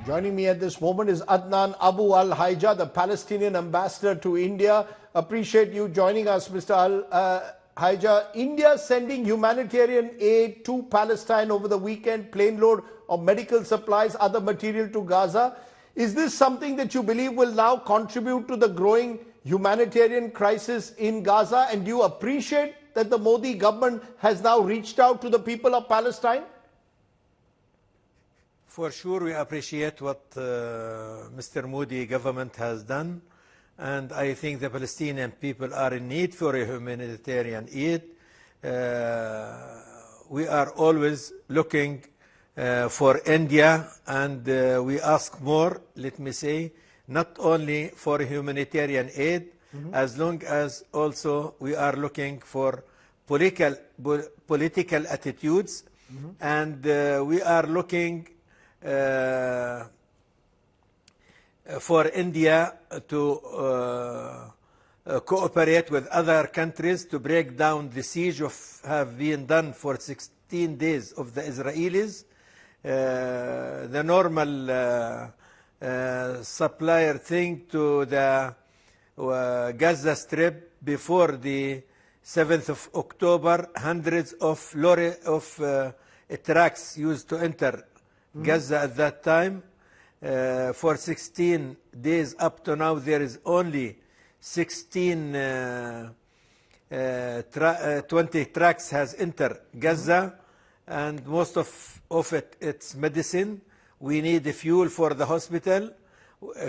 Joining me at this moment is Adnan Abu Alhaija, the Palestinian ambassador to India. Appreciate you joining us, Mr. Alhaija. India sending humanitarian aid to Palestine over the weekend, plane load of medical supplies, other material to Gaza. Is this something that you believe will now contribute to the growing humanitarian crisis in Gaza? And do you appreciate that the Modi government has now reached out to the people of Palestine? For sure, we appreciate what Mr. Modi government has done, and I think the Palestinian people are in need for a humanitarian aid. We are always looking for India, and we ask more, let me say, not only for humanitarian aid, as long as also we are looking for political attitudes, and we are looking for India to cooperate with other countries to break down the siege of have been done for 16 days of the Israelis. The normal supplier thing to the Gaza Strip before the 7th of October, hundreds of trucks used to enter Gaza at that time. For 16 days up to now, there is only 20 trucks has entered Gaza, and most of it, it's medicine. We need fuel for the hospital,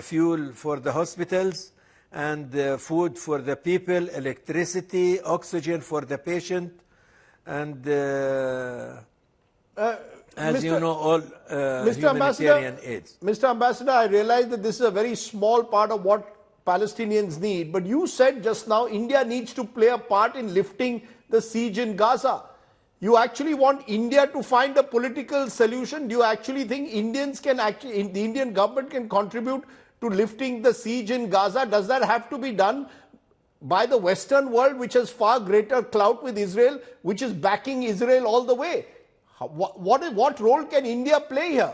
fuel for the hospitals, and food for the people, electricity, oxygen for the patient, and as you know, all humanitarian aids. Mr. Ambassador, I realize that this is a very small part of what Palestinians need, but you said just now India needs to play a part in lifting the siege in Gaza. You actually want India to find a political solution? Do you actually think Indians can the Indian government can contribute to lifting the siege in Gaza? Does that have to be done by the Western world, which has far greater clout with Israel, which is backing Israel all the way? What role can India play here?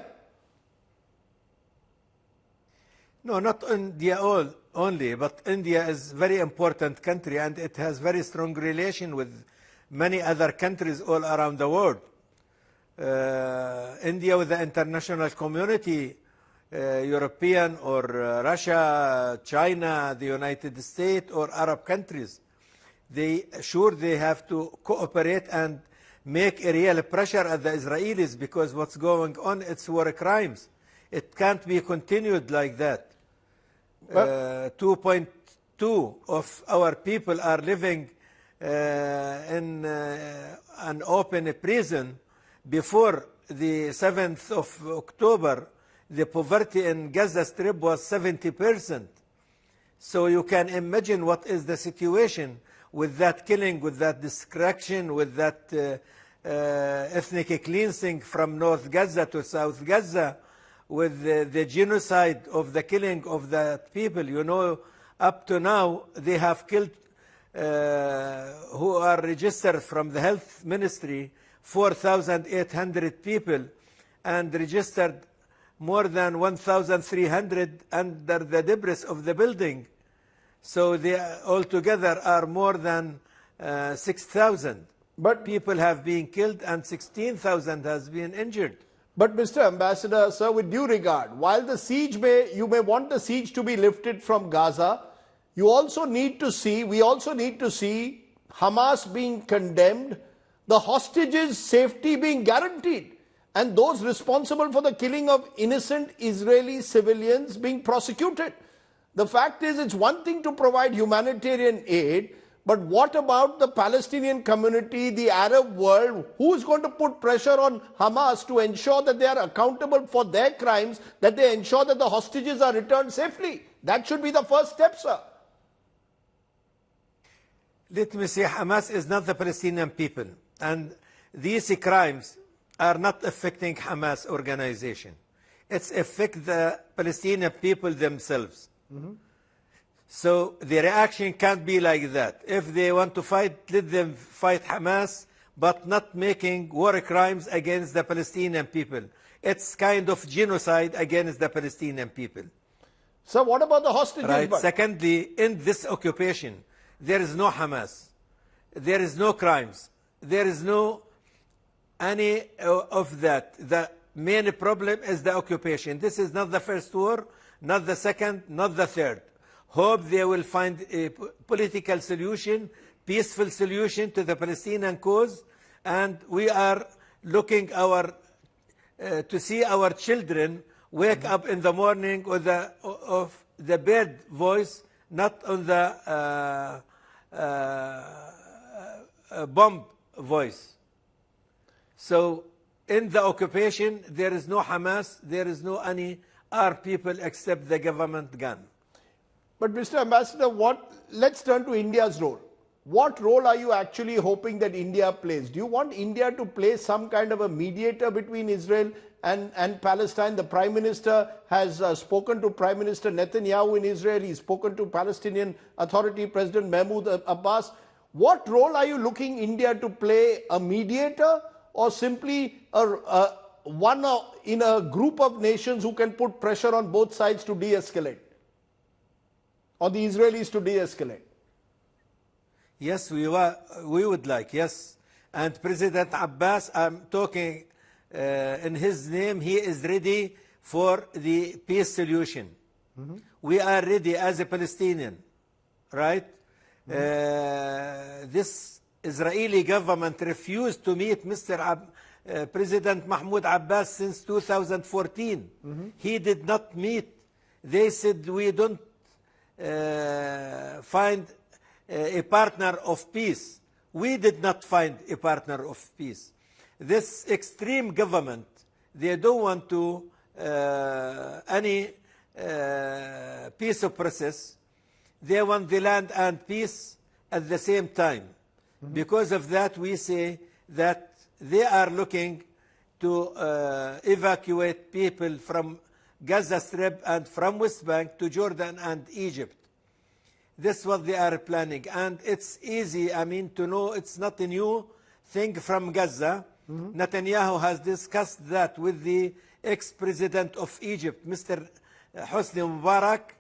No, not India only, but India is a very important country, and it has very strong relation with many other countries all around the world. India with the international community, European or Russia, China, the United States or Arab countries, they have to cooperate and make a real pressure at the Israelis, because what's going on, it's war crimes. It can't be continued like that. 2.2 of our people are living in an open prison. Before the 7th of October, the poverty in Gaza Strip was 70%. So you can imagine what is the situation with that killing, with that destruction, with that ethnic cleansing from North Gaza to South Gaza, with the genocide of the killing of the people. You know, up to now, they have killed, who are registered from the health ministry, 4,800 people, and registered more than 1,300 under the debris of the building. So they altogether are more than 6,000. But people have been killed and 16,000 has been injured. But Mr. Ambassador, sir, with due regard, while the siege you may want the siege to be lifted from Gaza, we also need to see Hamas being condemned, the hostages' safety being guaranteed, and those responsible for the killing of innocent Israeli civilians being prosecuted. The fact is, it's one thing to provide humanitarian aid, but what about the Palestinian community, the Arab world? Who is going to put pressure on Hamas to ensure that they are accountable for their crimes, that they ensure that the hostages are returned safely? That should be the first step, sir. Let me say, Hamas is not the Palestinian people, and these crimes are not affecting Hamas organization. It's affect the Palestinian people themselves. So the reaction can't be like that. If they want to fight, let them fight Hamas, but not making war crimes against the Palestinian people. it's kind of genocide against the Palestinian people. So what about the hostages? Right. But Secondly, in this occupation, there is no Hamas. There is no crimes. There is no any of that. The main problem is the occupation. This is not the first war, not the second, not the third. Hope they will find a political solution, peaceful solution to the Palestinian cause, and we are looking to see our children wake up in the morning with the bird voice, not on the bomb voice. So in the occupation, there is no Hamas, there is no any our people except the government gun. But Mr. Ambassador, let's turn to India's role. What role are you actually hoping that India plays? Do you want India to play some kind of a mediator between Israel and Palestine? The Prime Minister has spoken to Prime Minister Netanyahu in Israel. He's spoken to Palestinian Authority President Mahmoud Abbas. What role are you looking India to play? A mediator or simply one in a group of nations who can put pressure on both sides to de-escalate? Or the Israelis to de-escalate? Yes, we would like, yes. And President Abbas, I'm talking in his name, he is ready for the peace solution. Mm-hmm. We are ready as a Palestinian, right? Mm-hmm. This Israeli government refused to meet President Mahmoud Abbas since 2014. Mm-hmm. He did not meet. They said, we don't find a partner of peace. We did not find a partner of peace. This extreme government, they don't want to any peace of process. They want the land and peace at the same time. Mm-hmm. Because of that, we say that they are looking to evacuate people from Gaza Strip and from West Bank to Jordan and Egypt. This is what they are planning. And it's easy, to know it's not a new thing from Gaza. Mm-hmm. Netanyahu has discussed that with the ex-president of Egypt, Mr. Hosni Mubarak.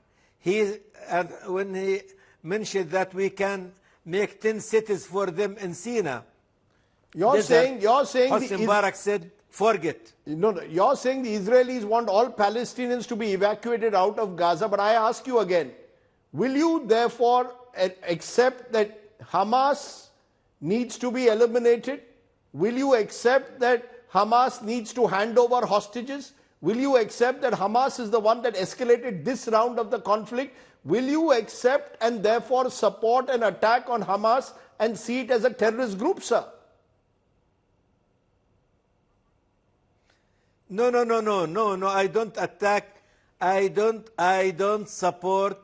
When he mentioned that we can make 10 cities for them in Sinai. You're saying Hosni Mubarak said, forget. No, you're saying the Israelis want all Palestinians to be evacuated out of Gaza, but I ask you again, will you therefore accept that Hamas needs to be eliminated? Will you accept that Hamas needs to hand over hostages? Will you accept that Hamas is the one that escalated this round of the conflict? Will you accept and therefore support an attack on Hamas and see it as a terrorist group, sir? No, I don't attack. I don't support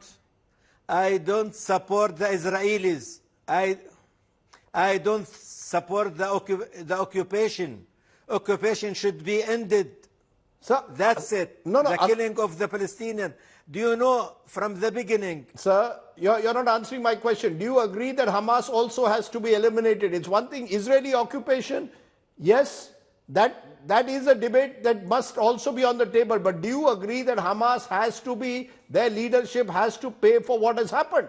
the Israelis. I don't support the occupation. Occupation should be ended. Sir, that's it. The killing of the Palestinian. Do you know from the beginning? Sir, you're not answering my question. Do you agree that Hamas also has to be eliminated? It's one thing, Israeli occupation. Yes, that is a debate that must also be on the table. But do you agree that Hamas has to be, their leadership has to pay for what has happened?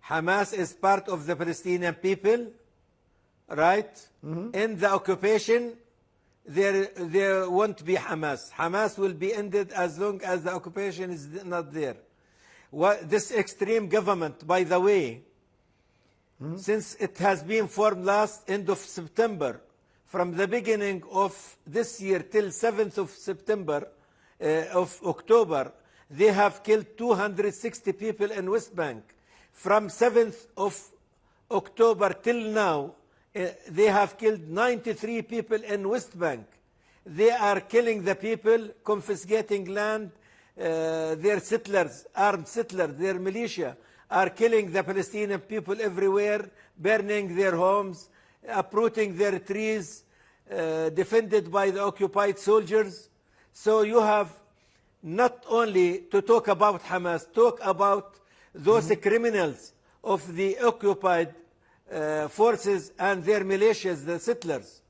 Hamas is part of the Palestinian people, right? Mm-hmm. In the occupation, there won't be Hamas. Hamas will be ended as long as the occupation is not there. This extreme government, by the way, mm-hmm. since it has been formed last end of September, from the beginning of this year till 7th of September, of October, they have killed 260 people in West Bank. From 7th of October till now, they have killed 93 people in West Bank. They are killing the people, confiscating land, their settlers, armed settlers, their militia, are killing the Palestinian people everywhere, burning their homes, uprooting their trees, defended by the occupied soldiers. So you have not only to talk about Hamas, talk about those mm-hmm. criminals of the occupied forces and their militias, the settlers.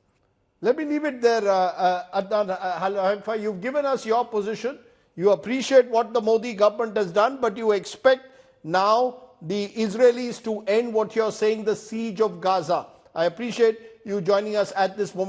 Let me leave it there, Adnan. Alhaija, you've given us your position. You appreciate what the Modi government has done, but you expect now the Israelis to end what you're saying, the siege of Gaza. I appreciate you joining us at this moment.